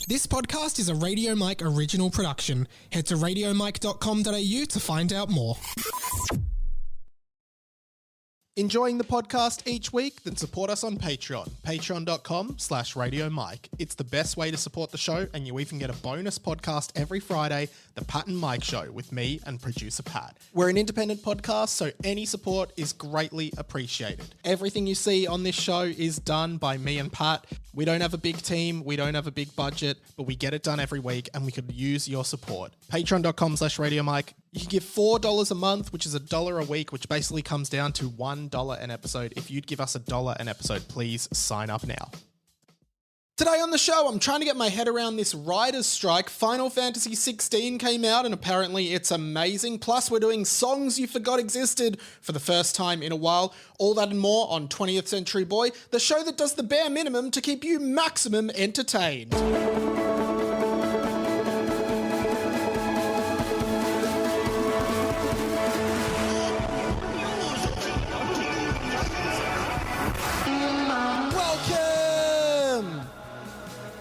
This podcast is a Radio Mike original production. Head to radiomike.com.au to find out more. Enjoying the podcast each week? Then support us on Patreon. Patreon.com/Radio Mike. It's the best way to support the show, and you even get a bonus podcast every Friday, The Pat and Mike Show, with me and producer Pat. We're an independent podcast, so any support is greatly appreciated. Everything you see on this show is done by me and Pat. We don't have a big team, we don't have a big budget, but we get it done every week, and we could use your support. Patreon.com/Radio Mike. You can give $4 a month, which is $1 a week, which basically comes down to $1 an episode. If you'd give us $1 an episode, please sign up now. Today on the show, I'm trying to get my head around this writer's strike. Final Fantasy 16 came out, and apparently it's amazing. Plus, we're doing songs you forgot existed for the first time in a while. All that and more on 20th Century Boy, the show that does the bare minimum to keep you maximum entertained.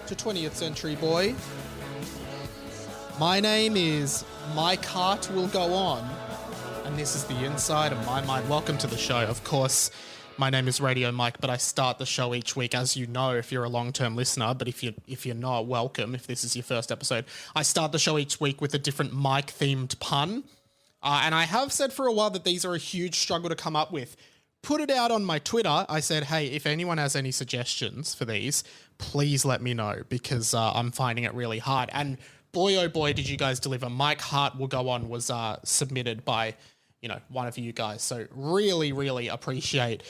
To 20th Century Boy. My name is Mike Heart Will Go On, and this is the inside of my mind. Welcome to the show. Of course, my name is Radio Mike, but I start the show each week, as you know, if you're a long-term listener. But if you're not, welcome. If this is your first episode, I start the show each week with a different Mike-themed pun, and I have said for a while that these are a huge struggle to come up with. Put it out on my Twitter. I said, hey, if anyone has any suggestions for these, please let me know, because I'm finding it really hard. And boy, oh boy, did you guys deliver. Mike Heart Will Go On was submitted by, one of you guys. So really, really appreciate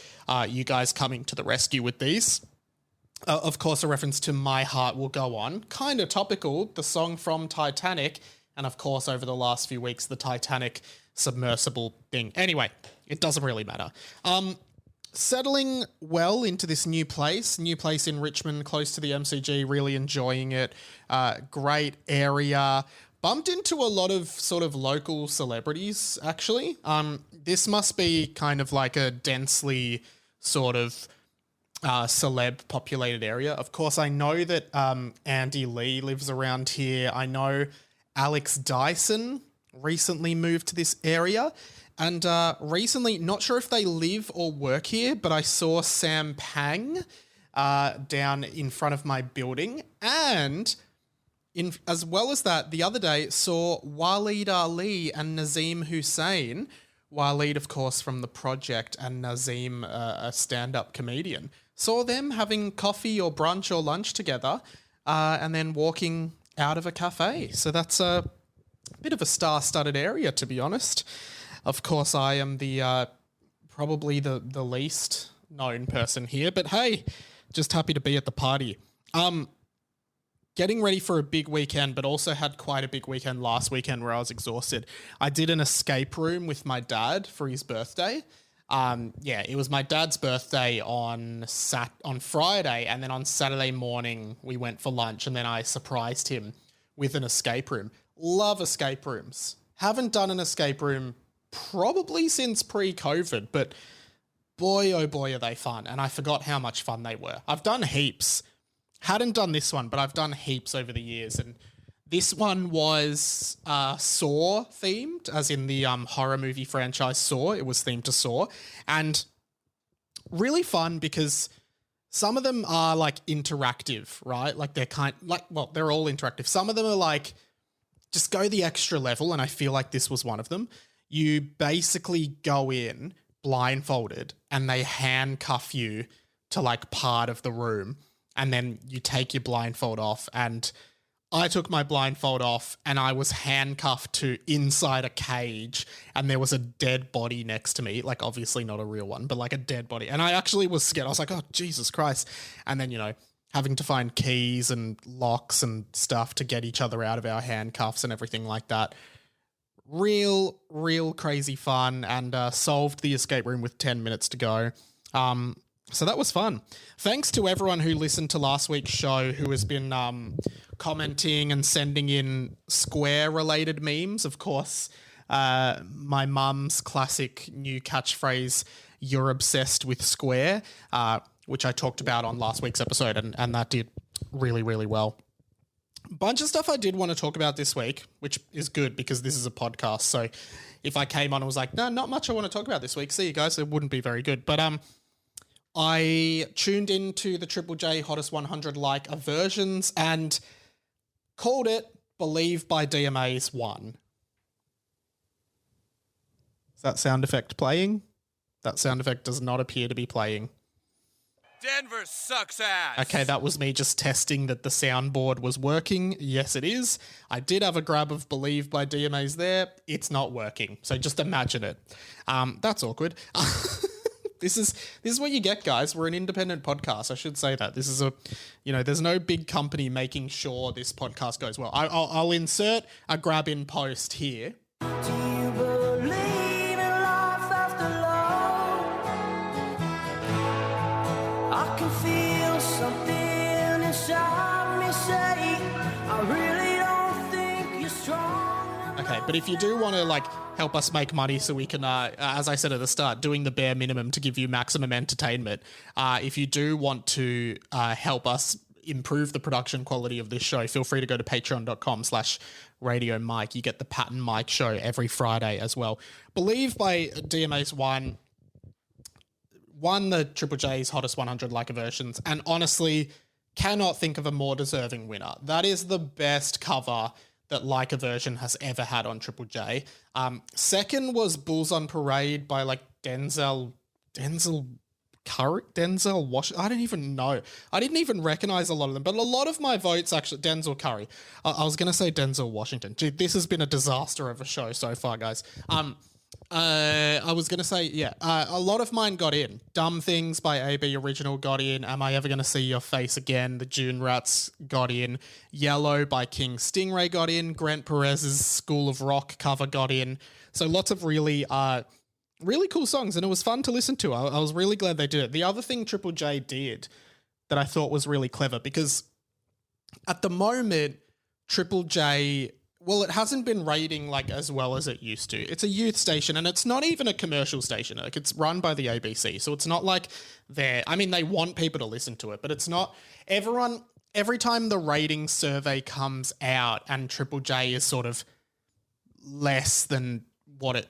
you guys coming to the rescue with these. Of course, a reference to My Heart Will Go On. Kind of topical, the song from Titanic. And of course, over the last few weeks, the Titanic submersible thing. Anyway, it doesn't really matter. Settling well into this new place in Richmond, close to the MCG, really enjoying it. Great area. Bumped into a lot of sort of local celebrities, actually. This must be kind of like a densely sort of celeb populated area. Of course, I know that Andy Lee lives around here. I know Alex Dyson recently moved to this area. And recently, not sure if they live or work here, but I saw Sam Pang down in front of my building. And as well as that, the other day saw Waleed Ali and Nazim Hussain. Waleed, of course, from The Project, and Nazim, a stand-up comedian. Saw them having coffee or brunch or lunch together and then walking out of a cafe. So that's a bit of a star-studded area, to be honest. Of course, I am the probably the least known person here, but hey, just happy to be at the party. Getting ready for a big weekend, but also had quite a big weekend last weekend where I was exhausted. I did an escape room with my dad for his birthday. It was my dad's birthday on Friday, and then on Saturday morning we went for lunch, and then I surprised him with an escape room. Love escape rooms. Haven't done an escape room probably since pre-COVID, but boy, oh boy, are they fun. And I forgot how much fun they were. I've done heaps. Hadn't done this one, but I've done heaps over the years. And this one was Saw themed, as in the horror movie franchise Saw. It was themed to Saw. And really fun because some of them are like interactive, right? Like they're they're all interactive. Some of them are like, just go the extra level. And I feel like this was one of them. You basically go in blindfolded and they handcuff you to like part of the room, and then you take your blindfold off. And I took my blindfold off and I was handcuffed to inside a cage, and there was a dead body next to me, like obviously not a real one, but like a dead body. And I actually was scared. I was like, oh, Jesus Christ. And then, having to find keys and locks and stuff to get each other out of our handcuffs and everything like that. Real crazy fun, and solved the escape room with 10 minutes to go. So that was fun. Thanks to everyone who listened to last week's show, who has been commenting and sending in Square-related memes. Of course, my mum's classic new catchphrase, "You're obsessed with Square," which I talked about on last week's episode, and that did really, really well. Bunch of stuff I did want to talk about this week, which is good because this is a podcast. So if I came on and was like, no, not much I want to talk about this week, see you guys, it wouldn't be very good. But I tuned into the Triple J Hottest 100 like versions and called it Believe by DMA's won. Is that sound effect playing? That sound effect does not appear to be playing. Denver sucks ass. Okay, that was me just testing that the soundboard was working. Yes, it is. I did have a grab of Believe by DMA's there. It's not working. So just imagine it. That's awkward. This is what you get, guys. We're an independent podcast. I should say that. This is there's no big company making sure this podcast goes well. I'll insert a grab in post here. Do you believe in life after love? I can feel something inside me say, I really don't think you're strong. Okay, but if you do want to help us make money so we can, as I said at the start, doing the bare minimum to give you maximum entertainment, if you do want to help us improve the production quality of this show, feel free to go to patreon.com/Radio Mike. You get the Pat and Mike show every Friday as well. Believe by DMA's won the Triple J's Hottest 100 like versions, and honestly cannot think of a more deserving winner. That is the best cover that Like a Version has ever had on Triple J. Second was Bulls on Parade by Denzel Curry, Denzel Washington. I don't even know. I didn't even recognize a lot of them, but a lot of my votes actually, Denzel Curry. I was going to say Denzel Washington. Gee, this has been a disaster of a show so far, guys. I was going to say, a lot of mine got in. Dumb Things by AB Original got in. Am I Ever Gonna See Your Face Again? The June Rats got in. Yellow by King Stingray got in. Grant Perez's School of Rock cover got in. So lots of really cool songs, and it was fun to listen to. I was really glad they did it. The other thing Triple J did that I thought was really clever, because at the moment, Triple J, well, it hasn't been rating as well as it used to. It's a youth station, and it's not even a commercial station. It's run by the ABC, so it's not like they want people to listen to it, but it's not every time the rating survey comes out and Triple J is sort of less than what it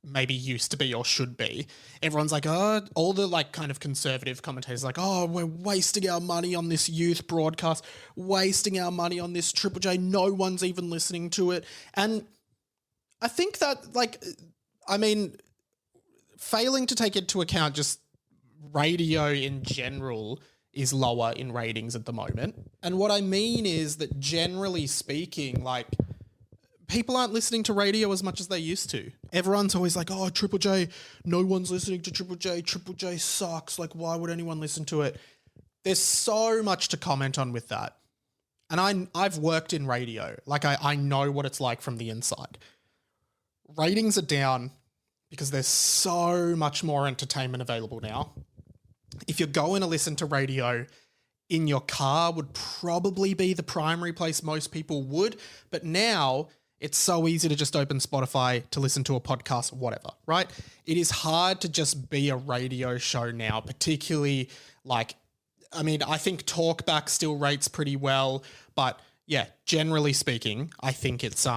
maybe used to be or should be, everyone's like, oh, all the kind of conservative commentators oh, we're wasting our money on this youth broadcast, wasting our money on this Triple J, no one's even listening to it. And I think that failing to take into account just radio in general is lower in ratings at the moment. And what I mean is that generally speaking, people aren't listening to radio as much as they used to. Everyone's always like, oh, Triple J, no one's listening to Triple J. Triple J sucks. Why would anyone listen to it? There's so much to comment on with that. And I've worked in radio. I know what it's like from the inside. Ratings are down because there's so much more entertainment available now. If you're going to listen to radio, in your car would probably be the primary place most people would. But now it's so easy to just open Spotify to listen to a podcast, whatever, right? It is hard to just be a radio show now, particularly I think Talkback still rates pretty well, but yeah, generally speaking, I think it's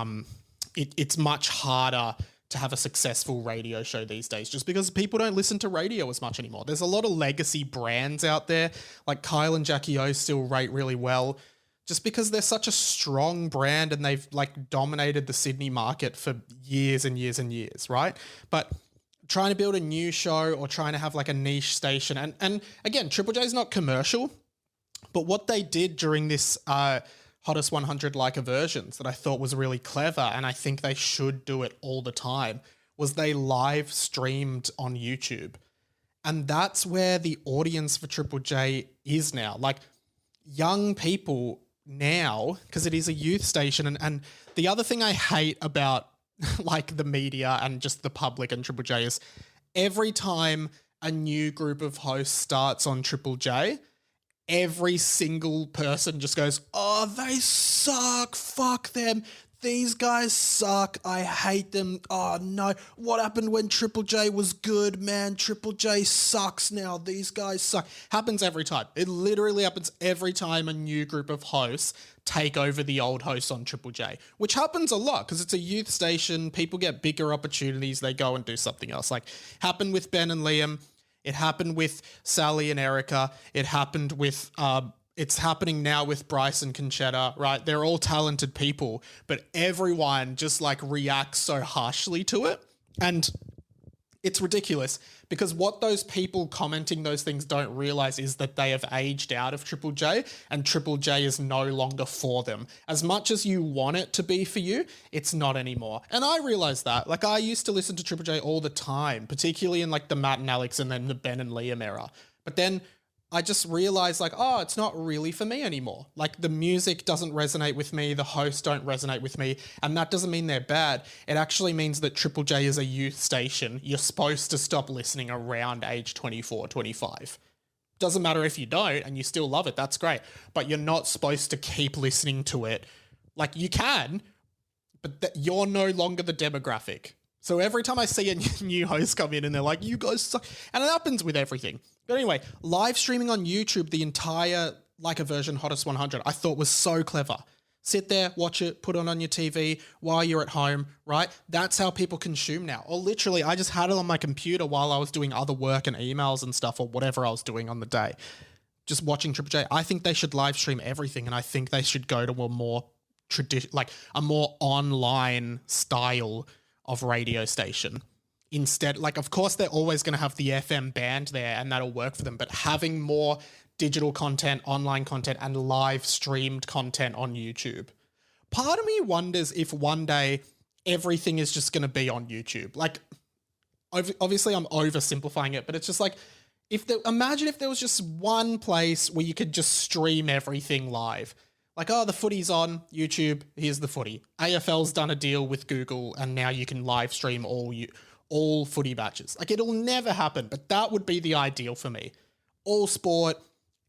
much harder to have a successful radio show these days just because people don't listen to radio as much anymore. There's a lot of legacy brands out there, like Kyle and Jackie O still rate really well, just because they're such a strong brand and they've dominated the Sydney market for years and years and years, right? But trying to build a new show or trying to have a niche station, and again, Triple J is not commercial, but what they did during this Hottest 100 versions that I thought was really clever, and I think they should do it all the time, was they live streamed on YouTube. And that's where the audience for Triple J is now. Young people now, because it is a youth station, and the other thing I hate about the media and just the public and Triple J is every time a new group of hosts starts on Triple J, every single person just goes, oh, they suck, fuck them, these guys suck. I hate them. Oh no. What happened when Triple J was good, man? Triple J sucks now. These guys suck. Happens every time. It literally happens every time a new group of hosts take over the old hosts on Triple J, which happens a lot because it's a youth station. People get bigger opportunities. They go and do something else. Like happened with Ben and Liam. It happened with Sally and Erica. It happened with, it's happening now with Bryce and Conchetta, right? They're all talented people, but everyone just like reacts so harshly to it. And it's ridiculous because what those people commenting those things don't realize is that they have aged out of Triple J and Triple J is no longer for them. As much as you want it to be for you, it's not anymore. And I realize that. Like I used to listen to Triple J all the time, particularly in like the Matt and Alex and then the Ben and Liam era. But then I just realized like, oh, it's not really for me anymore. Like the music doesn't resonate with me. The hosts don't resonate with me. And that doesn't mean they're bad. It actually means that Triple J is a youth station. You're supposed to stop listening around age 24, 25. Doesn't matter if you don't and you still love it. That's great. But you're not supposed to keep listening to it. Like you can, but you're no longer the demographic. So every time I see a new host come in and they're like, you guys suck. And it happens with everything. But anyway, live streaming on YouTube, the entire Like a Version Hottest 100, I thought was so clever. Sit there, watch it, put it on your TV while you're at home, right? That's how people consume now. Or literally, I just had it on my computer while I was doing other work and emails and stuff or whatever I was doing on the day. Just watching Triple J. I think they should live stream everything and I think they should go to a more a more online style of radio station. Instead, like, of course, they're always going to have the FM band there and that'll work for them, but having more digital content, online content, and live streamed content on YouTube. Part of me wonders if one day everything is just going to be on YouTube. Like, obviously, I'm oversimplifying it, but it's just like, imagine if there was just one place where you could just stream everything live. Like, oh, the footy's on YouTube, here's the footy. AFL's done a deal with Google and now you can live stream all footy matches. Like, it'll never happen, but that would be the ideal for me. All sport,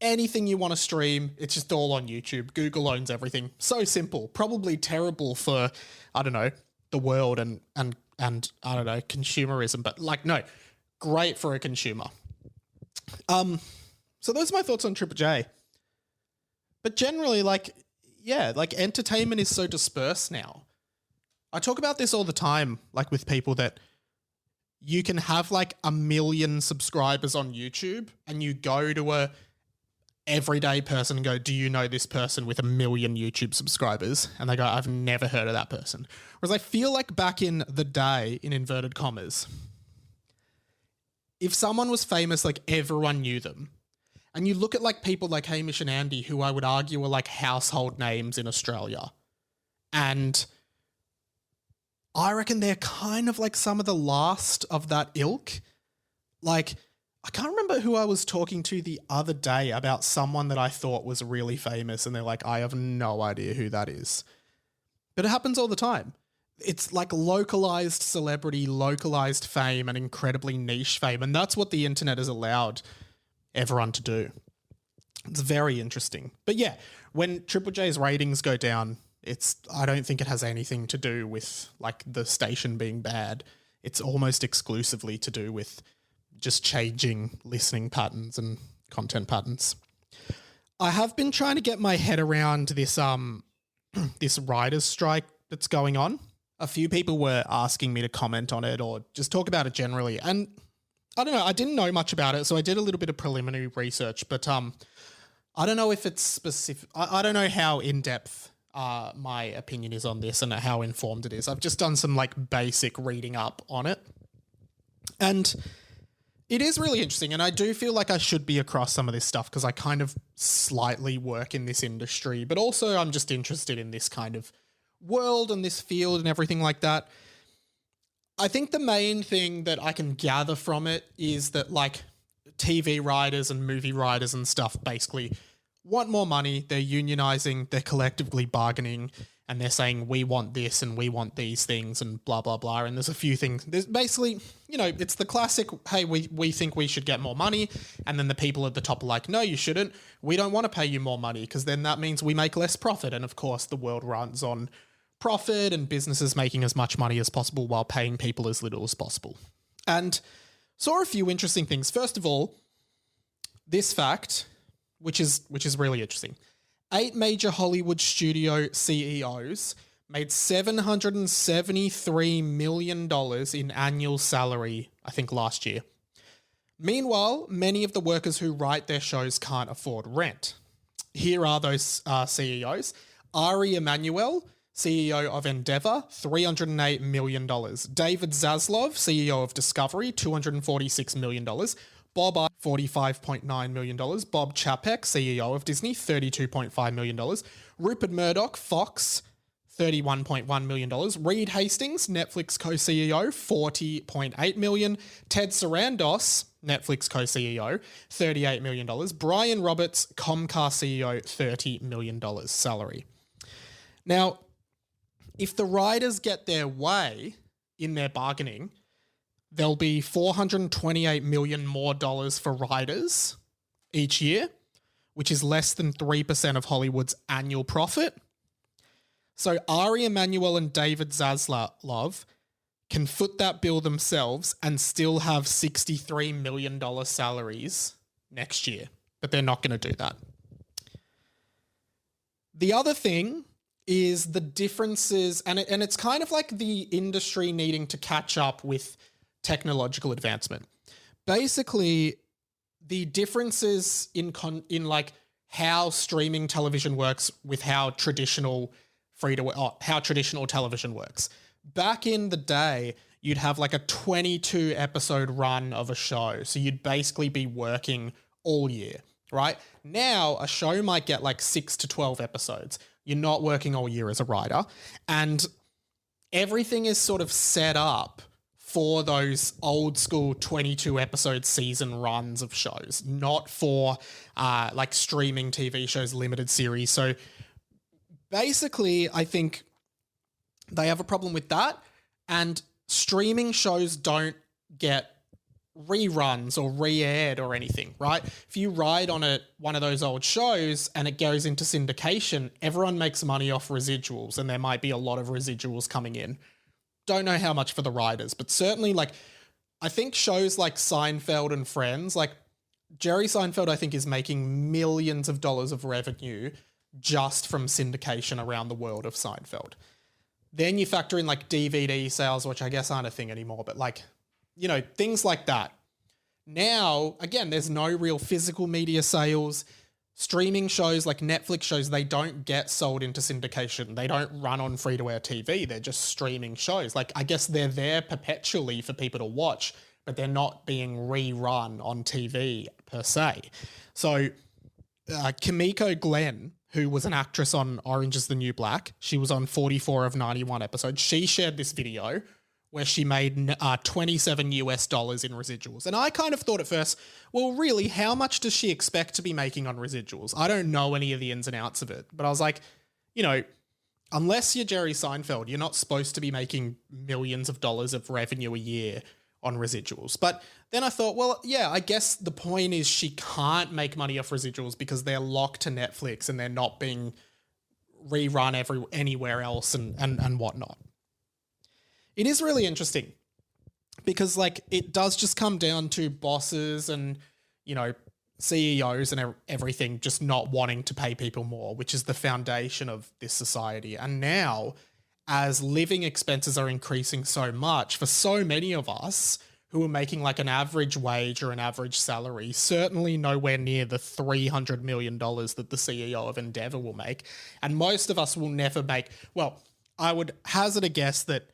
anything you want to stream, it's just all on YouTube. Google owns everything. So simple. Probably terrible for, I don't know, the world and I don't know, consumerism, but like, no, great for a consumer. So those are my thoughts on Triple J. But generally, like, yeah, like entertainment is so dispersed now. I talk about this all the time, like with people that you can have like 1 million subscribers on YouTube and you go to a everyday person and go, do you know this person with 1 million YouTube subscribers? And they go, I've never heard of that person. Whereas I feel like back in the day, in inverted commas, if someone was famous, like everyone knew them. And you look at like people like Hamish and Andy, who I would argue are like household names in Australia. And I reckon they're kind of like some of the last of that ilk. Like, I can't remember who I was talking to the other day about someone that I thought was really famous. And they're like, I have no idea who that is. But it happens all the time. It's like localized celebrity, localized fame, and incredibly niche fame. And that's what the internet has allowed everyone to do. It's very interesting. But yeah, when Triple J's ratings go down, I don't think it has anything to do with like the station being bad. It's almost exclusively to do with just changing listening patterns and content patterns. I have been trying to get my head around this this writers' strike that's going on. A few people were asking me to comment on it or just talk about it generally. And I don't know, I didn't know much about it, so I did a little bit of preliminary research, but I don't know if it's specific. I don't know how in-depth my opinion is on this and how informed it is. I've just done some like basic reading up on it. And it is really interesting, and I do feel like I should be across some of this stuff because I kind of slightly work in this industry, but also I'm just interested in this kind of world and this field and everything like that. I think the main thing that I can gather from it is that like TV writers and movie writers and stuff basically want more money. They're unionizing, they're collectively bargaining, and they're saying, we want this and we want these things and blah, blah, blah. And there's a few things. There's basically, you know, it's the classic, hey, we think we should get more money. And then the people at the top are like, no, you shouldn't. We don't want to pay you more money because then that means we make less profit. And of course, the world runs on profit and businesses making as much money as possible while paying people as little as possible. And saw a few interesting things. First of all, this fact, which is really interesting. 8 major Hollywood studio CEOs made $773 million in annual salary, I think, last year. Meanwhile, many of the workers who write their shows can't afford rent. Here are those CEOs. Ari Emanuel, CEO of Endeavor, $308 million. David Zaslav, CEO of Discovery, $246 million. Bob Iger, $45.9 million. Bob Chapek, CEO of Disney, $32.5 million. Rupert Murdoch, Fox, $31.1 million. Reed Hastings, Netflix co-CEO, $40.8 million. Ted Sarandos, Netflix co-CEO, $38 million. Brian Roberts, Comcast CEO, $30 million salary. Now, if the writers get their way in their bargaining, there'll be $428 million more dollars for writers each year, which is less than 3% of Hollywood's annual profit. So Ari Emanuel and David Zaslav can foot that bill themselves and still have $63 million salaries next year, but they're not going to do that. The other thing is the differences, and it's kind of like the industry needing to catch up with technological advancement. Basically, the differences in like how streaming television works with how traditional television works. Back in the day, you'd have like a 22 episode run of a show. So you'd basically be working all year, right? Now a show might get like 6 to 12 episodes. You're not working all year as a writer, and everything is sort of set up for those old school 22 episode season runs of shows, not for like streaming TV shows, limited series. So basically, I think they have a problem with that, and streaming shows don't get reruns or re-aired or anything, right? If you ride on one of those old shows and it goes into syndication, everyone makes money off residuals, and there might be a lot of residuals coming in. Don't know how much for the writers, but certainly like I think shows like Seinfeld and Friends, like Jerry Seinfeld, I think is making millions of dollars of revenue just from syndication around the world of Seinfeld. Then you factor in like DVD sales, which I guess aren't a thing anymore, but like, you know, things like that. Now, again, there's no real physical media sales. Streaming shows like Netflix shows, they don't get sold into syndication. They don't run on free-to-air TV. They're just streaming shows. Like, I guess they're there perpetually for people to watch, but they're not being rerun on TV per se. So Kimiko Glenn, who was an actress on Orange is the New Black, she was on 44 of 91 episodes. She shared this video where she made $27 US in residuals. And I kind of thought at first, well, really, how much does she expect to be making on residuals? I don't know any of the ins and outs of it. But I was like, you know, unless you're Jerry Seinfeld, you're not supposed to be making millions of dollars of revenue a year on residuals. But then I thought, well, yeah, I guess the point is she can't make money off residuals because they're locked to Netflix and they're not being rerun anywhere else and whatnot. It is really interesting because like it does just come down to bosses and, you know, CEOs and everything just not wanting to pay people more, which is the foundation of this society. And now, as living expenses are increasing so much for so many of us who are making like an average wage or an average salary, certainly nowhere near the $300 million that the CEO of Endeavor will make. And most of us will never make, well, I would hazard a guess that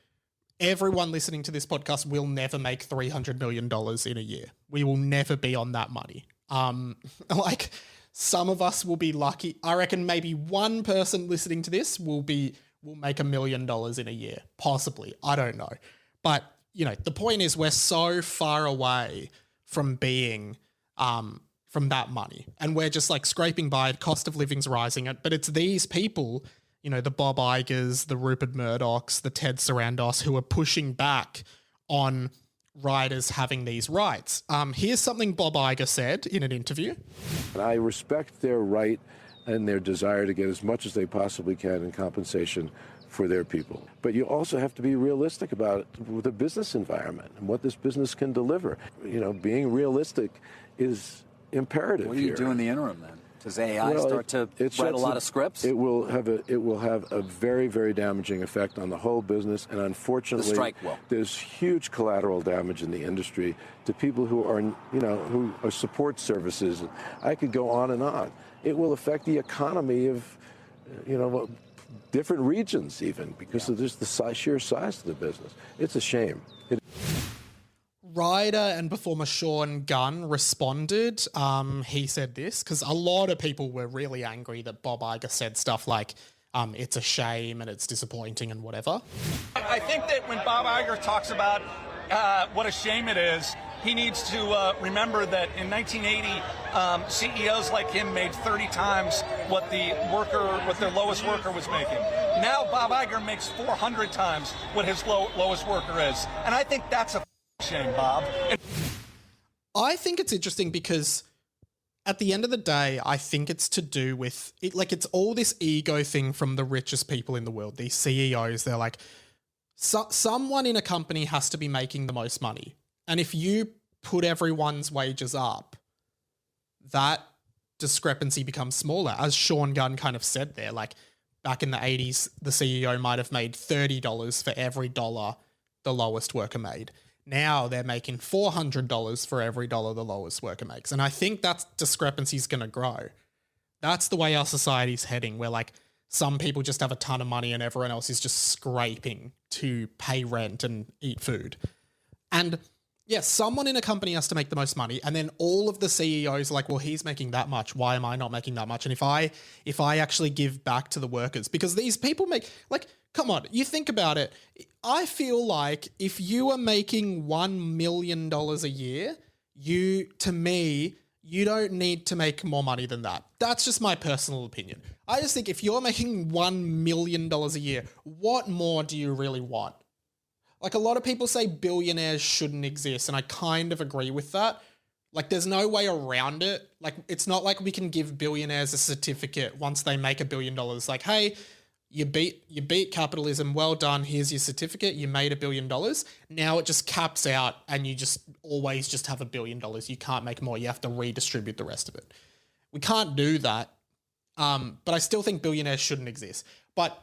everyone listening to this podcast will never make $300 million in a year. We will never be on that money. Like some of us will be lucky. I reckon maybe one person listening to this will make $1 million in a year, possibly. I don't know. But, you know, the point is we're so far away from being, from that money. And we're just like scraping by, cost of living's rising. But it's these people, you know, the Bob Igers, the Rupert Murdochs, the Ted Sarandos, who are pushing back on writers having these rights. Here's something Bob Iger said in an interview. I respect their right and their desire to get as much as they possibly can in compensation for their people. But you also have to be realistic about the business environment and what this business can deliver. You know, being realistic is imperative. What do you do in the interim then? Does AI start to write a lot of scripts? It will have a very, very damaging effect on the whole business, and unfortunately, the strike will. There's huge collateral damage in the industry to people who are, who are support services. I could go on and on. It will affect the economy of, different regions even because of just the sheer size of the business. It's a shame. Ryder and performer Sean Gunn responded. He said this because a lot of people were really angry that Bob Iger said stuff like, it's a shame and it's disappointing and whatever. I think that when Bob Iger talks about what a shame it is, he needs to remember that in 1980, CEOs like him made 30 times what their lowest worker was making. Now Bob Iger makes 400 times what his lowest worker is. And I think that's a shame, Bob. I think it's interesting because at the end of the day, I think it's to do with it. Like, it's all this ego thing from the richest people in the world, these CEOs. They're like, someone in a company has to be making the most money. And if you put everyone's wages up, that discrepancy becomes smaller. As Sean Gunn kind of said there, like back in the 80s, the CEO might have made $30 for every dollar the lowest worker made. Now they're making $400 for every dollar the lowest worker makes. And I think that discrepancy is going to grow. That's the way our society's heading, where like some people just have a ton of money and everyone else is just scraping to pay rent and eat food. And yeah, someone in a company has to make the most money, and then all of the CEOs are like, well, he's making that much. Why am I not making that much? And if I actually give back to the workers, because these people make, like, come on, you think about it. I feel like if you are making $1 million a year, you don't need to make more money than that. That's just my personal opinion. I just think if you're making $1 million a year, what more do you really want? Like, a lot of people say billionaires shouldn't exist, and I kind of agree with that. Like, there's no way around it. Like, it's not like we can give billionaires a certificate once they make $1 billion. Like, hey, you beat capitalism. Well done. Here's your certificate. You made $1 billion. Now it just caps out, and you just always just have $1 billion. You can't make more. You have to redistribute the rest of it. We can't do that. But I still think billionaires shouldn't exist. But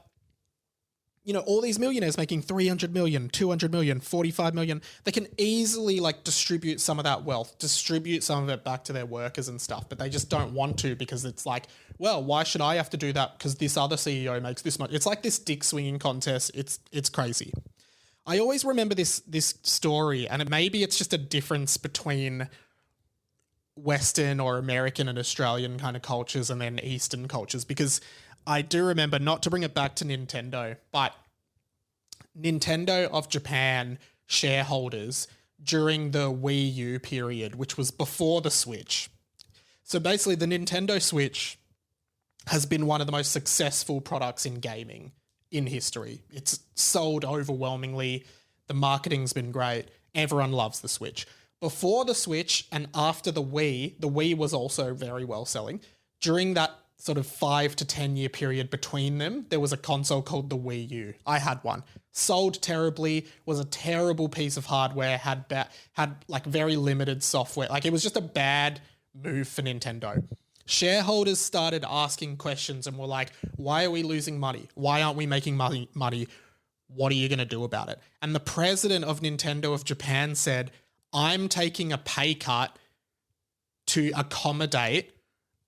all these millionaires making 300 million, 200 million, 45 million, they can easily like distribute some of that wealth, distribute some of it back to their workers and stuff, but they just don't want to because it's like, well, why should I have to do that because this other CEO makes this much? It's like this dick swinging contest. It's crazy. I always remember this story, and maybe it's just a difference between Western or American and Australian kind of cultures and then Eastern cultures, because I do remember, not to bring it back to Nintendo, but Nintendo of Japan shareholders during the Wii U period, which was before the Switch. So basically the Nintendo Switch has been one of the most successful products in gaming in history. It's sold overwhelmingly. The marketing's been great. Everyone loves the Switch. Before the Switch and after the Wii was also very well selling. During that sort of 5 to 10 year period between them, there was a console called the Wii U. I had one. Sold terribly, was a terrible piece of hardware, had like very limited software. Like, it was just a bad move for Nintendo. Shareholders started asking questions and were like, why are we losing money? Why aren't we making money? What are you going to do about it? And the president of Nintendo of Japan said, I'm taking a pay cut to accommodate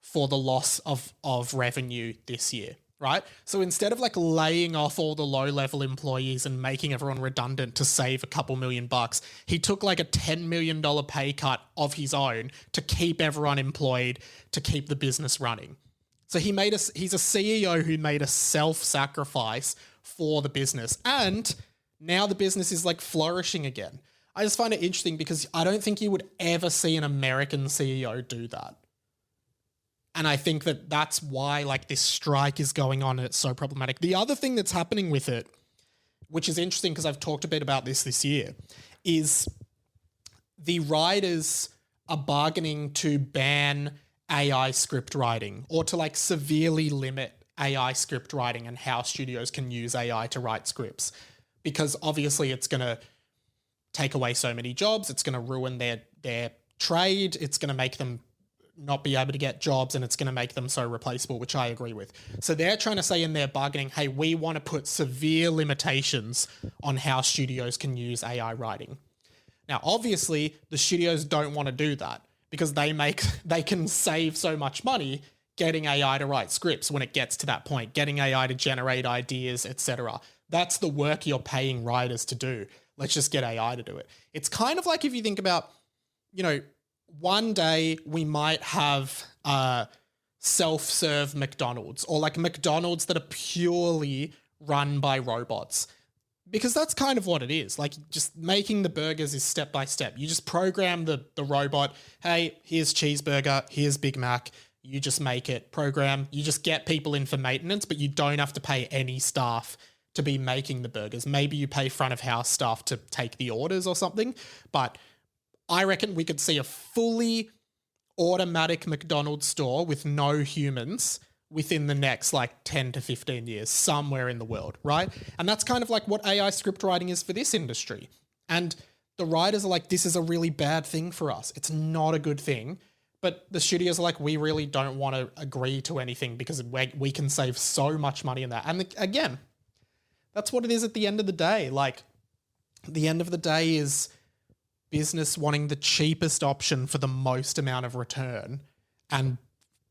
for the loss of revenue this year, right? So instead of like laying off all the low-level employees and making everyone redundant to save a couple $1 million, he took like a $10 million pay cut of his own to keep everyone employed, to keep the business running. So he's a CEO who made a self-sacrifice for the business, and now the business is like flourishing again. I just find it interesting because I don't think you would ever see an American CEO do that. And I think that that's why like this strike is going on and it's so problematic. The other thing that's happening with it, which is interesting because I've talked a bit about this year, is the riders are bargaining to ban AI script writing, or to like severely limit AI script writing and how studios can use AI to write scripts, because obviously it's going to take away so many jobs. It's going to ruin their trade. It's going to make them not be able to get jobs, and it's going to make them so replaceable, which I agree with. So they're trying to say in their bargaining, hey, we want to put severe limitations on how studios can use AI writing. Now, obviously, the studios don't want to do that because they can save so much money getting AI to write scripts when it gets to that point, getting AI to generate ideas, etc. That's the work you're paying writers to do. Let's just get AI to do it. It's kind of like if you think about, one day we might have self-serve McDonald's, or like McDonald's that are purely run by robots. Because that's kind of what it is. Like, just making the burgers is step by step. You just program the robot, hey, here's cheeseburger, here's Big Mac. You just make it, program. You just get people in for maintenance, but you don't have to pay any staff to be making the burgers. Maybe you pay front of house staff to take the orders or something, but I reckon we could see a fully automatic McDonald's store with no humans within the next 10 to 15 years somewhere in the world, right? And that's kind of like what AI script writing is for this industry. And the writers are like, this is a really bad thing for us. It's not a good thing. But the studios are like, we really don't want to agree to anything because we can save so much money in that. And again, that's what it is at the end of the day. The end of the day is business wanting the cheapest option for the most amount of return, and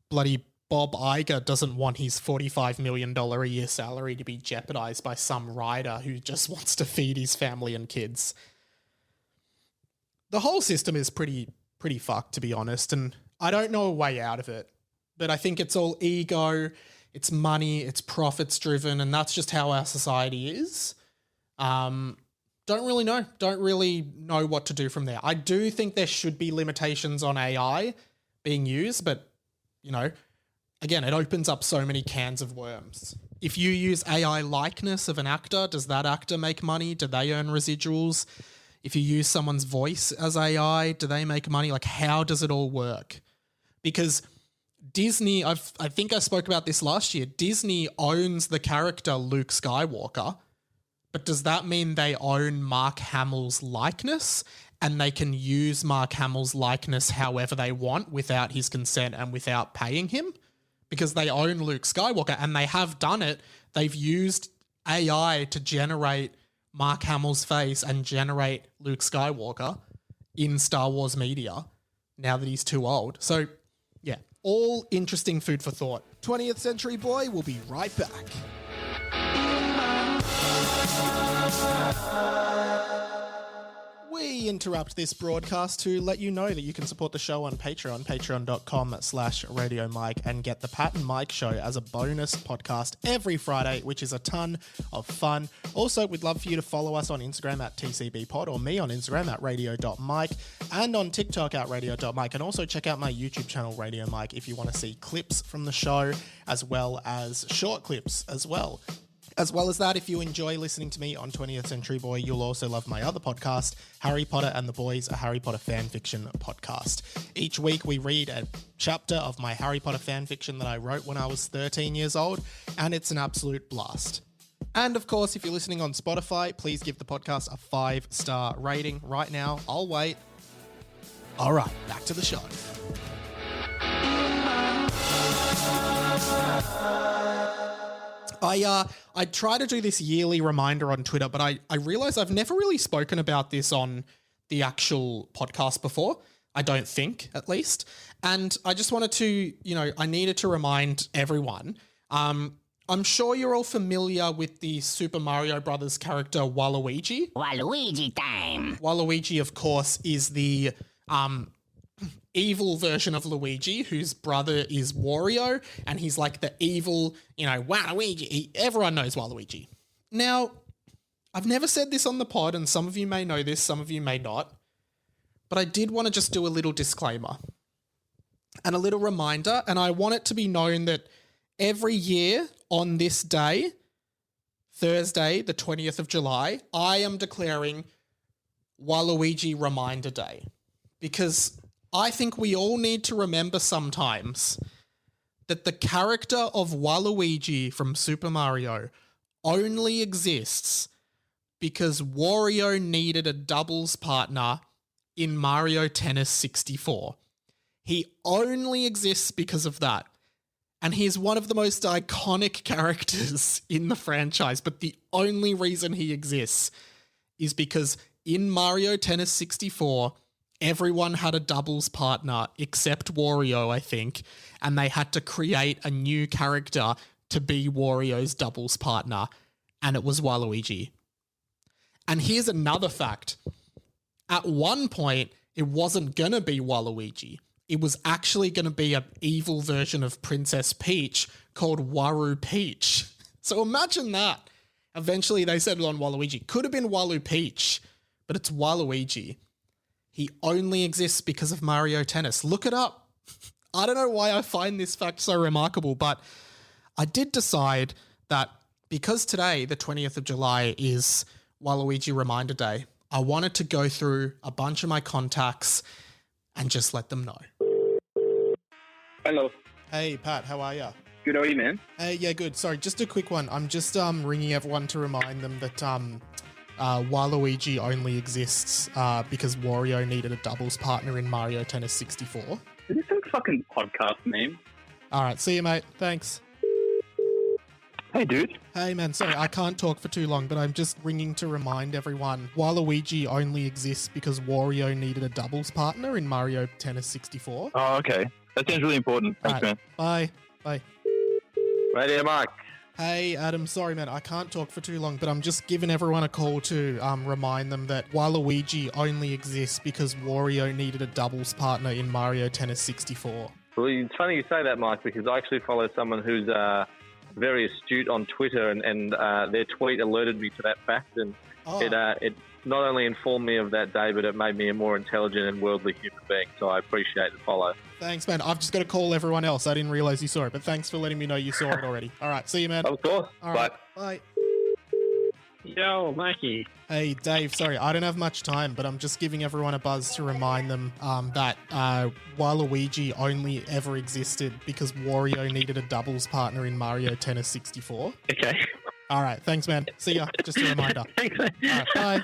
bloody Bob Iger doesn't want his $45 million a year salary to be jeopardized by some writer who just wants to feed his family and kids. The whole system is pretty fucked, to be honest, and I don't know a way out of it, but I think it's all ego, it's money, it's profits driven, and that's just how our society is. Don't really know what to do from there. I do think there should be limitations on AI being used, but, again, it opens up so many cans of worms. If you use AI likeness of an actor, does that actor make money? Do they earn residuals? If you use someone's voice as AI, do they make money? How does it all work? Because Disney, I think I spoke about this last year, Disney owns the character Luke Skywalker, but does that mean they own Mark Hamill's likeness and they can use Mark Hamill's likeness however they want without his consent and without paying him? Because they own Luke Skywalker, and they have done it. They've used AI to generate Mark Hamill's face and generate Luke Skywalker in Star Wars media now that he's too old. So, yeah, all interesting food for thought. 20th Century Boy will be right back. We interrupt this broadcast to let you know that you can support the show on Patreon, patreon.com/Radio Mike, and get the Pat and Mike Show as a bonus podcast every Friday, which is a ton of fun. Also, we'd love for you to follow us on Instagram at TCBpod, or me on Instagram at radio.mike, and on TikTok at radio.mike. And also check out my YouTube channel, Radio Mike, if you want to see clips from the show, as well as short clips as well. As well as that, if you enjoy listening to me on 20th Century Boy, you'll also love my other podcast, Harry Potter and the Boys, a Harry Potter fanfiction podcast. Each week we read a chapter of my Harry Potter fanfiction that I wrote when I was 13 years old, and it's an absolute blast. And of course, if you're listening on Spotify, please give the podcast a 5-star rating right now. I'll wait. All right, back to the show. I try to do this yearly reminder on Twitter, but I realize I've never really spoken about this on the actual podcast before. I don't think, at least. And I just wanted to, I needed to remind everyone. I'm sure you're all familiar with the Super Mario Brothers character Waluigi. Waluigi time. Waluigi, of course, is the evil version of Luigi, whose brother is Wario, and he's like the evil, Waluigi. Everyone knows Waluigi. Now, I've never said this on the pod, and some of you may know this, some of you may not, but I did want to just do a little disclaimer and a little reminder, and I want it to be known that every year on this day, Thursday, the 20th of July, I am declaring Waluigi Reminder Day, because I think we all need to remember sometimes that the character of Waluigi from Super Mario only exists because Wario needed a doubles partner in Mario Tennis 64. He only exists because of that. And he's one of the most iconic characters in the franchise, but the only reason he exists is because in Mario Tennis 64, everyone had a doubles partner except Wario, I think, and they had to create a new character to be Wario's doubles partner, and it was Waluigi. And here's another fact. At one point, it wasn't going to be Waluigi. It was actually going to be an evil version of Princess Peach called Waru Peach. So imagine that. Eventually they settled on Waluigi. Could have been Walu Peach, but it's Waluigi. He only exists because of Mario Tennis. Look it up. I don't know why I find this fact so remarkable, but I did decide that because today, the 20th of July, is Waluigi Reminder Day, I wanted to go through a bunch of my contacts and just let them know. Hello. Hey, Pat, how are ya? Good, how are you, man? Hey, yeah, good. Sorry, just a quick one. I'm just ringing everyone to remind them that Waluigi only exists because Wario needed a doubles partner in Mario Tennis 64. Is this some fucking podcast name? All right, see you, mate. Thanks. Hey, dude. Hey, man, sorry, I can't talk for too long, but I'm just ringing to remind everyone Waluigi only exists because Wario needed a doubles partner in Mario Tennis 64. Oh, okay. That sounds really important. Thanks, man. Bye. Bye. Right here, Mark. Hey, Adam, sorry, man, I can't talk for too long, but I'm just giving everyone a call to remind them that Waluigi only exists because Wario needed a doubles partner in Mario Tennis 64. Well, it's funny you say that, Mike, because I actually follow someone who's very astute on Twitter, and their tweet alerted me to that fact, and it not only informed me of that day, but it made me a more intelligent and worldly human being, so I appreciate the follow. Thanks, man. I've just got to call everyone else. I didn't realize you saw it, but thanks for letting me know you saw it already. All right, see you, man. Of course. All right, bye. Yo, Mikey. Hey, Dave, sorry, I don't have much time, but I'm just giving everyone a buzz to remind them that Waluigi only ever existed because Wario needed a doubles partner in Mario Tennis 64. Okay. All right, thanks, man. See ya. Just a reminder. Thanks, man. All right, bye.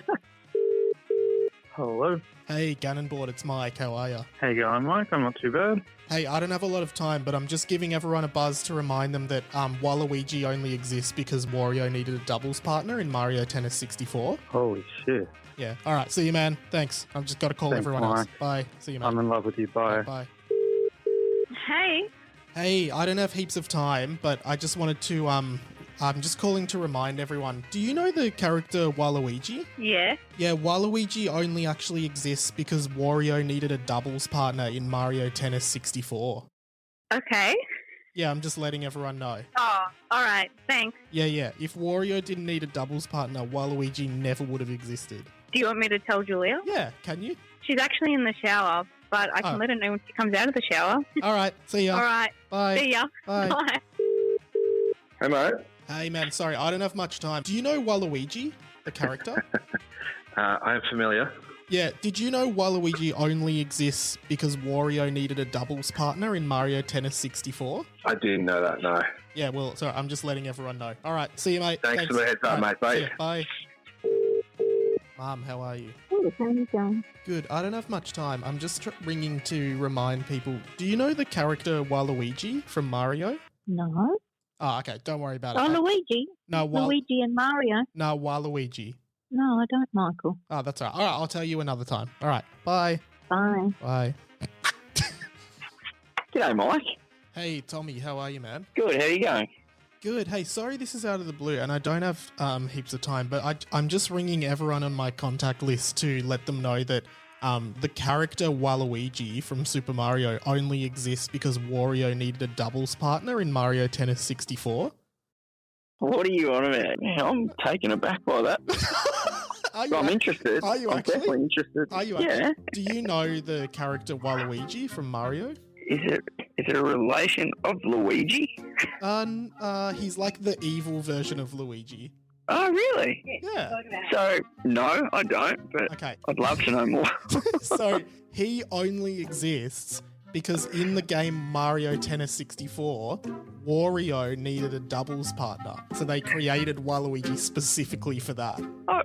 Hello. Hey, Gannonboard, it's Mike. How are ya? How you going, Mike? I'm not too bad. Hey, I don't have a lot of time, but I'm just giving everyone a buzz to remind them that Waluigi only exists because Wario needed a doubles partner in Mario Tennis 64. Holy shit. Yeah. All right. See you, man. Thanks. I've just got to call Thanks, everyone else. Mike. Bye. See you, man. I'm in love with you. Bye. Bye. Hey. Hey, I don't have heaps of time, but I just wanted to, I'm just calling to remind everyone. Do you know the character Waluigi? Yeah. Yeah, Waluigi only actually exists because Wario needed a doubles partner in Mario Tennis 64. Okay. Yeah, I'm just letting everyone know. Oh, all right. Thanks. Yeah. If Wario didn't need a doubles partner, Waluigi never would have existed. Do you want me to tell Julia? Yeah, can you? She's actually in the shower, but I can let her know when she comes out of the shower. All right, see ya. All right. Bye. See ya. Bye. Bye. Hey, mate. Hey, man, sorry, I don't have much time. Do you know Waluigi, the character? I am familiar. Yeah, did you know Waluigi only exists because Wario needed a doubles partner in Mario Tennis 64? I didn't know that, no. Yeah, well, sorry, I'm just letting everyone know. All right, see you, mate. Thanks for the heads up, mate. Bye. See ya. Bye. Mum, how are you? Good. How are you going? Good. I don't have much time. I'm just ringing to remind people. Do you know the character Waluigi from Mario? No. Oh, okay. Don't worry about it. Oh, Luigi. No, Luigi and Mario. No, Waluigi. No, I don't, Michael. Oh, that's all right. All right, I'll tell you another time. All right. Bye. Bye. Bye. G'day, Mike. Hey, Tommy. How are you, man? Good, how you going? Good. Hey, sorry this is out of the blue and I don't have heaps of time, but I'm just ringing everyone on my contact list to let them know that the character Waluigi from Super Mario only exists because Wario needed a doubles partner in Mario Tennis 64. What are you on about? I'm taken aback by that. I'm interested. Are you I'm actually? definitely interested. Are you yeah. actually? Do you know the character Waluigi from Mario? Is it a relation of Luigi? He's like the evil version of Luigi. Oh, really? Yeah. So, no, I don't, but Okay. I'd love to know more. So he only exists because in the game Mario Tennis 64, Wario needed a doubles partner. So they created Waluigi specifically for that. Oh,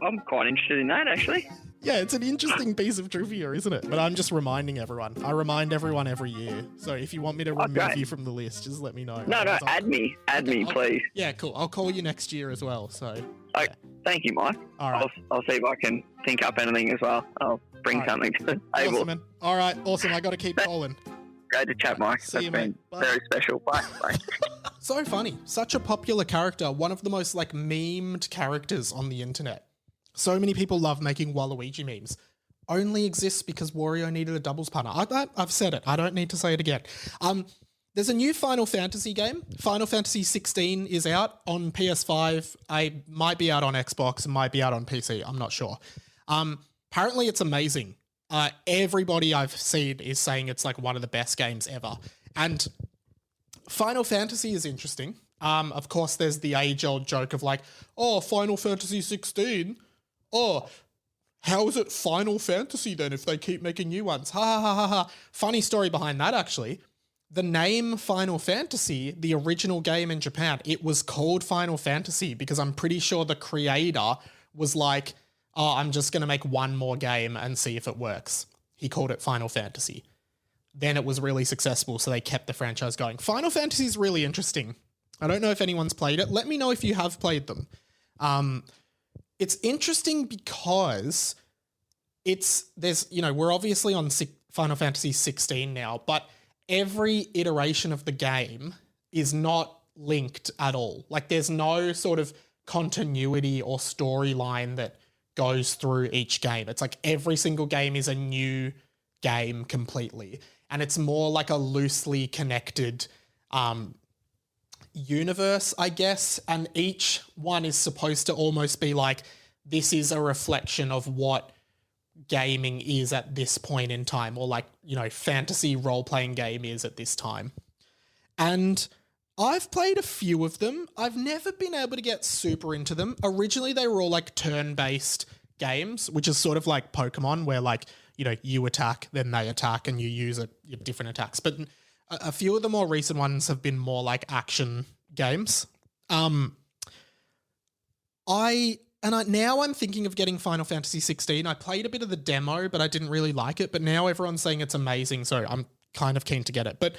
I'm quite interested in that, actually. Yeah, it's an interesting piece of trivia, isn't it? But I'm just reminding everyone. I remind everyone every year. So if you want me to remove you from the list, just let me know. No, add me. Add me, please. Yeah, cool. I'll call you next year as well. So. Yeah. Thank you, Mike. All right. I'll see if I can think up anything as well. I'll bring something to the table. Awesome, man. All right, awesome. I got to keep calling. Great to chat, Mike. See you, That's mate. been very special. Bye. Bye. So funny. Such a popular character. One of the most memed characters on the internet. So many people love making Waluigi memes. Only exists because Wario needed a doubles partner. I've said it. I don't need to say it again. There's a new Final Fantasy game. Final Fantasy 16 is out on PS5. I might be out on Xbox. It might be out on PC. I'm not sure. Apparently it's amazing. Everybody I've seen is saying it's one of the best games ever. And Final Fantasy is interesting. Of course, there's the age-old joke of Final Fantasy 16. Oh, how is it Final Fantasy then if they keep making new ones? Ha ha ha ha ha. Funny story behind that, actually. The name Final Fantasy, the original game in Japan, it was called Final Fantasy because I'm pretty sure the creator was I'm just going to make one more game and see if it works. He called it Final Fantasy. Then it was really successful, so they kept the franchise going. Final Fantasy is really interesting. I don't know if anyone's played it. Let me know if you have played them. It's interesting because we're obviously on Final Fantasy 16 now, but every iteration of the game is not linked at all. There's no sort of continuity or storyline that goes through each game. It's every single game is a new game completely. And it's more like a loosely connected universe, I guess. And each one is supposed to almost be this is a reflection of what gaming is at this point in time, or fantasy role-playing game is at this time. And I've played a few of them. I've never been able to get super into them. Originally, they were all turn-based games, which is sort of like Pokemon, where you attack, then they attack, and you use your different attacks. But a few of the more recent ones have been more action games. Now I'm thinking of getting Final Fantasy 16. I played a bit of the demo, but I didn't really like it. But now everyone's saying it's amazing, so I'm kind of keen to get it. But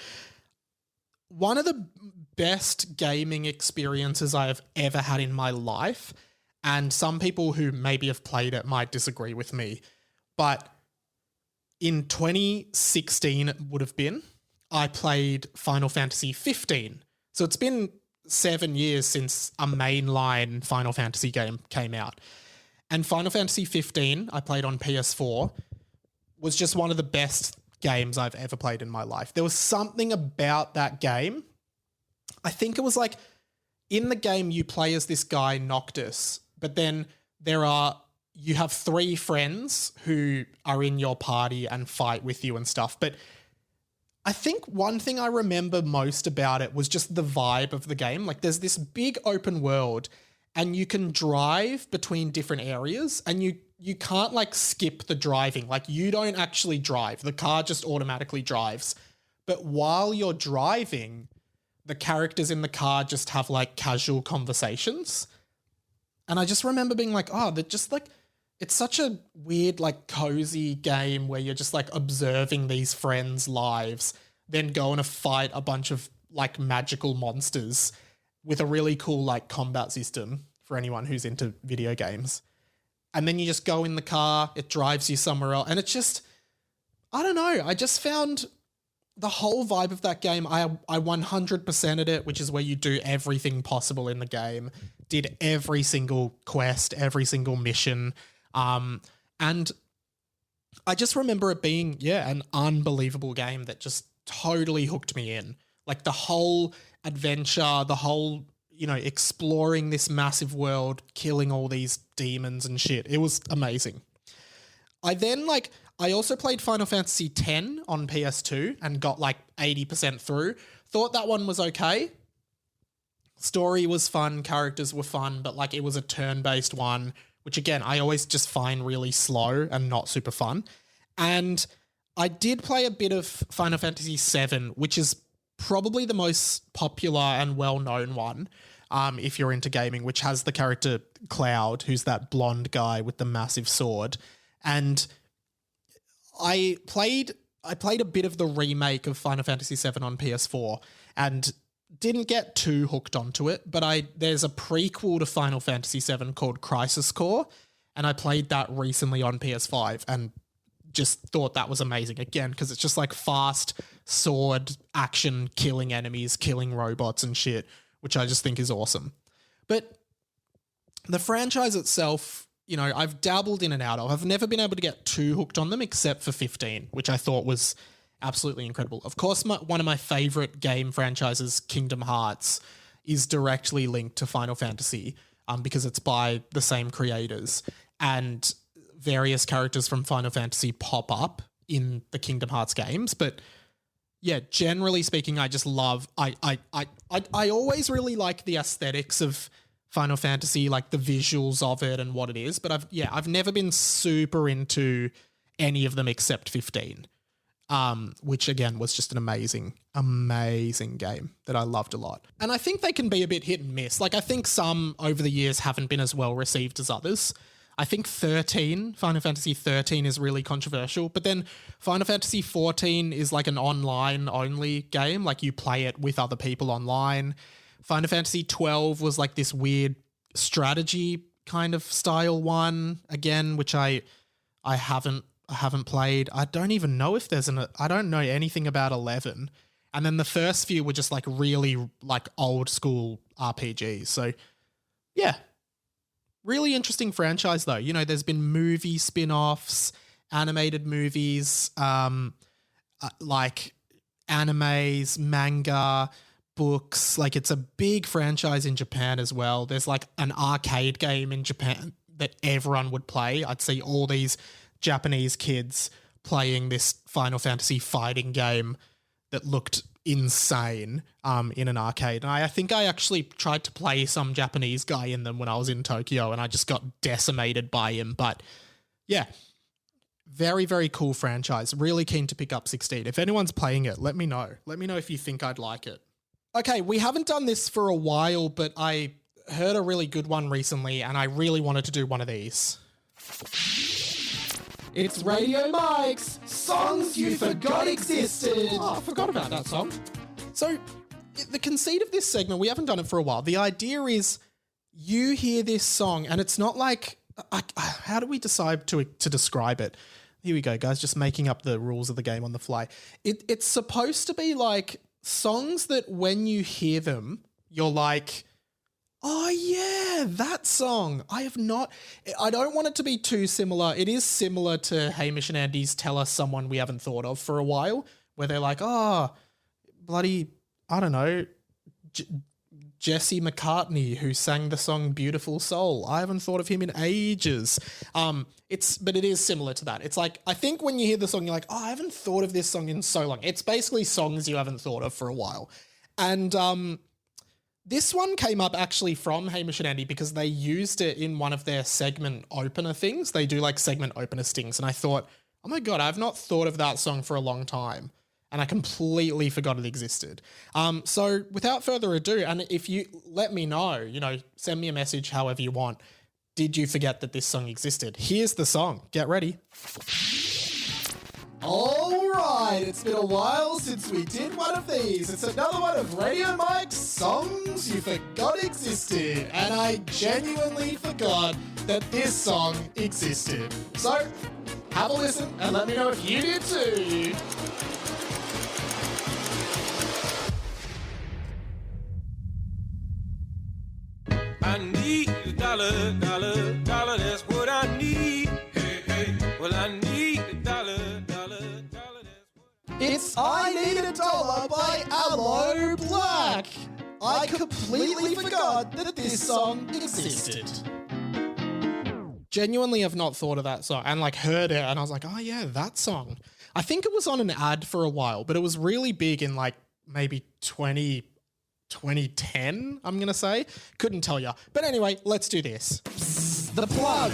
one of the best gaming experiences I have ever had in my life, and some people who maybe have played it might disagree with me, but in 2016 it would have been, I played Final Fantasy 15. So it's been 7 years since a mainline Final Fantasy game came out. And Final Fantasy 15, I played on PS4, was just one of the best games I've ever played in my life. There was something about that game. I think it was in the game you play as this guy Noctis, but then you have 3 friends who are in your party and fight with you and stuff. But I think one thing I remember most about it was just the vibe of the game. There's this big open world and you can drive between different areas and you can't skip the driving. You don't actually drive. The car just automatically drives. But while you're driving, the characters in the car just have casual conversations. And I just remember being they're just it's such a weird, cozy game where you're just observing these friends' lives, then going to fight a bunch of magical monsters with a really cool combat system for anyone who's into video games. And then you just go in the car, it drives you somewhere else. And it's just, I don't know. I just found the whole vibe of that game. I 100%ed it, which is where you do everything possible in the game, did every single quest, every single mission. And I just remember it being, an unbelievable game that just totally hooked me in. The whole adventure, the whole, exploring this massive world, killing all these demons and shit. It was amazing. I then, I also played Final Fantasy X on PS2 and got 80% through. Thought that one was okay. Story was fun, characters were fun, but like it was a turn-based one, which again, I always just find really slow and not super fun. And I did play a bit of Final Fantasy VII, which is probably the most popular and well-known one, if you're into gaming, which has the character Cloud, who's that blonde guy with the massive sword. And I played a bit of the remake of Final Fantasy VII on PS4 and didn't get too hooked onto it, but there's a prequel to Final Fantasy VII called Crisis Core, and I played that recently on PS5 and just thought that was amazing again, because it's just like fast sword action, killing enemies, killing robots and shit, which I just think is awesome. But the franchise itself, you know, I've dabbled in and out of. I've never been able to get too hooked on them except for 15, which I thought was absolutely incredible. Of course, one of my favorite game franchises, Kingdom Hearts, is directly linked to Final Fantasy because it's by the same creators, and various characters from Final Fantasy pop up in the Kingdom Hearts games. But yeah, generally speaking, I just love, I always really like the aesthetics of Final Fantasy, like the visuals of it and what it is. But I've never been super into any of them except 15. Which again was just an amazing game that I loved a lot. And I think they can be a bit hit and miss. Like I think some over the years haven't been as well received as others. I think Final Fantasy 13 is really controversial, but then Final Fantasy 14 is like an online only game. Like you play it with other people online. Final Fantasy 12 was like this weird strategy kind of style one again, which I haven't played. I don't even know if I don't know anything about 11. And then the first few were just like really like old school RPGs. So yeah, really interesting franchise though. You know, there's been movie spin-offs, animated movies, like animes, manga, books. Like it's a big franchise in Japan as well. There's like an arcade game in Japan that everyone would play. I'd see all these Japanese kids playing this Final Fantasy fighting game that looked insane in an arcade. And I think I actually tried to play some Japanese guy in them when I was in Tokyo and I just got decimated by him. But yeah, very, very cool franchise. Really keen to pick up 16. If anyone's playing it, let me know. Let me know if you think I'd like it. Okay, we haven't done this for a while, but I heard a really good one recently and I really wanted to do one of these. It's Radio Mike's Songs You Forgot Existed. Oh, I forgot about that song. So, the conceit of this segment, we haven't done it for a while. The idea is you hear this song and it's not like, how do we decide to describe it? Here we go, guys, just making up the rules of the game on the fly. It's supposed to be like songs that when you hear them, you're like, oh yeah, that song. I don't want it to be too similar. It is similar to Hamish and Andy's Tell Us Someone We Haven't Thought Of for a while, where they're like, oh, bloody, I don't know, Jesse McCartney, who sang the song Beautiful Soul. I haven't thought of him in ages. But it is similar to that. It's like, I think when you hear the song, you're like, oh, I haven't thought of this song in so long. It's basically songs you haven't thought of for a while. And, this one came up actually from Hamish and Andy because they used it in one of their segment opener things. They do like segment opener stings. And I thought, oh my God, I've not thought of that song for a long time. And I completely forgot it existed. So without further ado, and if you let me know, you know, send me a message however you want. Did you forget that this song existed? Here's the song. Get ready. All right, it's been a while since we did one of these. It's another one of Radio Mike's Songs You Forgot Existed. And I genuinely forgot that this song existed. So, have a listen and let me know if you did too. I need a dollar, dollar, dollar, that's what I need. Hey, hey, well I need a dollar, dollar, dollar, that's what It's I Need a Dollar by Aloe Black. I completely forgot that this song existed. Genuinely have not thought of that song and like heard it and I was like, oh yeah, that song. I think it was on an ad for a while, but it was really big in like maybe 2010, I'm going to say. Couldn't tell you. But anyway, let's do this. The plug.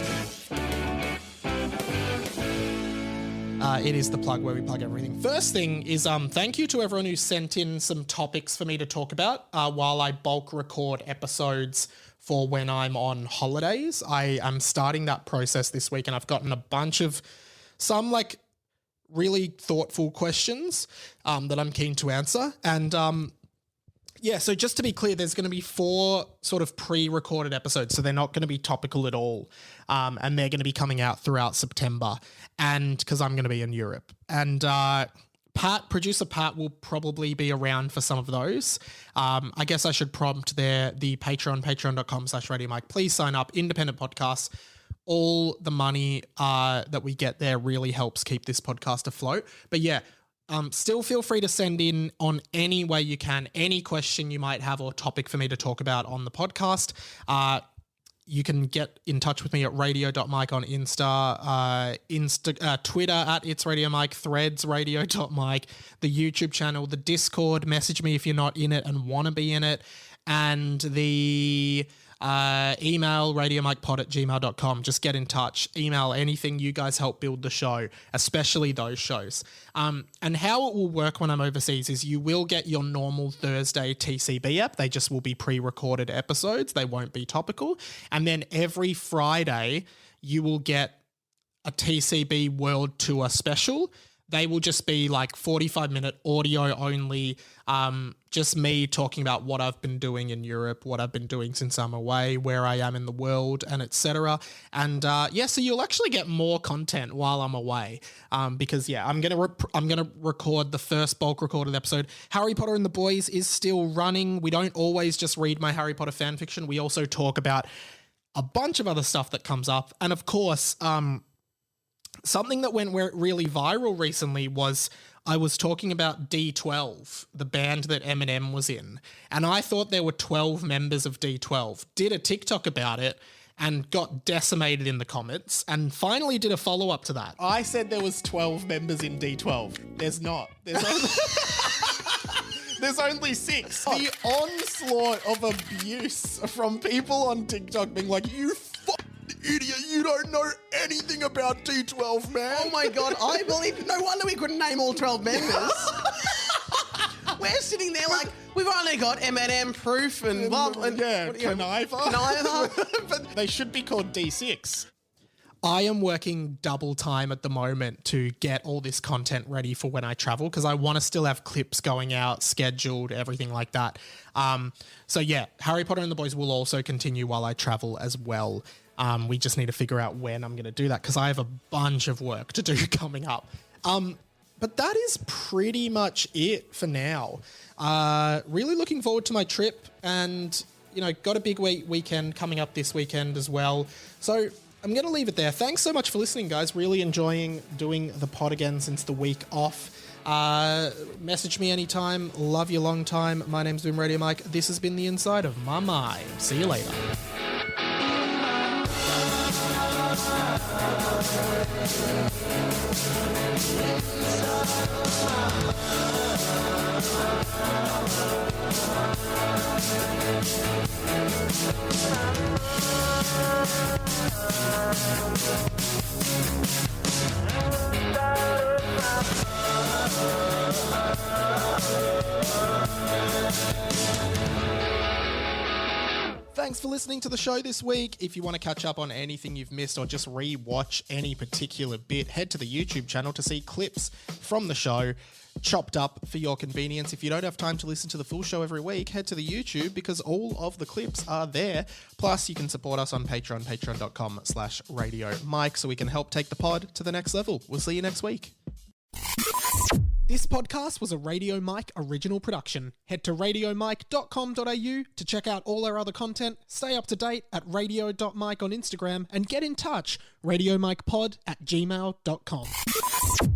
It is the plug where we plug everything. First thing is thank you to everyone who sent in some topics for me to talk about while I bulk record episodes for when I'm on holidays. I am starting that process this week, and I've gotten a bunch of some like really thoughtful questions that I'm keen to answer. And yeah, so just to be clear, there's going to be 4 sort of pre-recorded episodes, so they're not going to be topical at all, and they're going to be coming out throughout September, and because I'm going to be in Europe. And producer Pat will probably be around for some of those. I guess I should prompt the Patreon, patreon.com/Radio Mike. Please sign up, independent podcasts. All the money that we get there really helps keep this podcast afloat. But yeah, still feel free to send in on any way you can, any question you might have or topic for me to talk about on the podcast. You can get in touch with me at radio.mike on Insta, Twitter at It's Radio Mike, Threads radio.mike, the YouTube channel, the Discord. Message me if you're not in it and want to be in it, and the email radiomikepod@gmail.com. Just get in touch. Email anything. You guys help build the show, especially those shows. And how it will work when I'm overseas is you will get your normal Thursday TCB app. They just will be pre-recorded episodes. They won't be topical. And then every Friday you will get a TCB World Tour special. They will just be like 45-minute audio only, just me talking about what I've been doing in Europe, what I've been doing since I'm away, where I am in the world, and etc. And yeah, so you'll actually get more content while I'm away, because yeah, I'm gonna record the first bulk recorded episode. Harry Potter and the Boys is still running. We don't always just read my Harry Potter fan fiction. We also talk about a bunch of other stuff that comes up, and of course, something that went really viral recently was I was talking about D12, the band that Eminem was in, and I thought there were 12 members of D12. Did a TikTok about it and got decimated in the comments, and finally did a follow-up to that. I said there was 12 members in D12. There's not. There's only 6. The onslaught of abuse from people on TikTok being like, you idiot, you don't know anything about D12, man. Oh my God, I believe, no wonder we couldn't name all 12 members. We're sitting there like, we've only got Eminem, Proof, and blah, and yeah, Conniver. But they should be called D6. I am working double time at the moment to get all this content ready for when I travel, because I want to still have clips going out, scheduled, everything like that. So yeah, Harry Potter and the Boys will also continue while I travel as well. We just need to figure out when I'm going to do that, because I have a bunch of work to do coming up. But that is pretty much it for now. Really looking forward to my trip, and, you know, got a big weekend coming up this weekend as well. So I'm going to leave it there. Thanks so much for listening, guys. Really enjoying doing the pod again since the week off. Message me anytime. Love you long time. My name's been Radio Mike. This has been The Inside of My Mind. See you later. Thanks for listening to the show this week. If you want to catch up on anything you've missed or just re-watch any particular bit, head to the YouTube channel to see clips from the show chopped up for your convenience. If you don't have time to listen to the full show every week, head to the YouTube, because all of the clips are there. Plus, you can support us on Patreon, patreon.com/Radio Mike, so we can help take the pod to the next level. We'll see you next week. This podcast was a Radio Mike original production. Head to radiomike.com.au to check out all our other content, stay up to date at radio.mike on Instagram, and get in touch, radiomikepod@gmail.com.